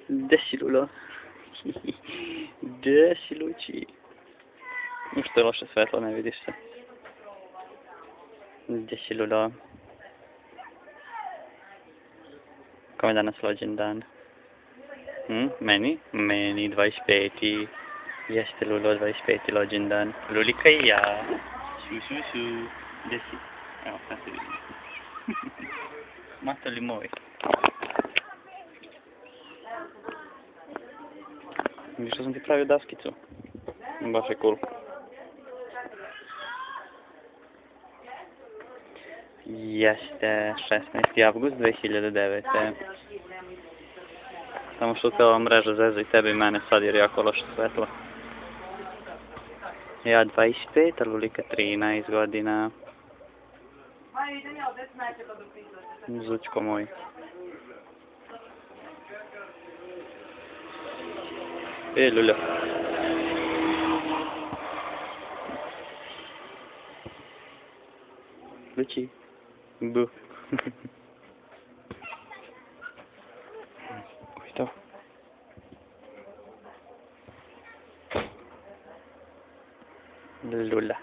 Де Lulo? Gdje si, Luči? Što je loše svetlo, ne vidiš se. Gdje si, Lulo? Kome danas rođen dan? Meni? Meni 25. Jeste, Lulo, 25. rođen dan. Lulika i ja. Su. Gdje si? Evo, sad se vidim. Matali moj. Vidiš što sam ti pravio daskicu? Baš je cool. Jeste 16. avgust 2009. Samo što te ova mreža zeza i tebe i mene sad jer je jako loše svetlo. Ja 25, a Lulika 13 godina. Zučko moj. Lulja. Luči. Bu. Oj to. Lula.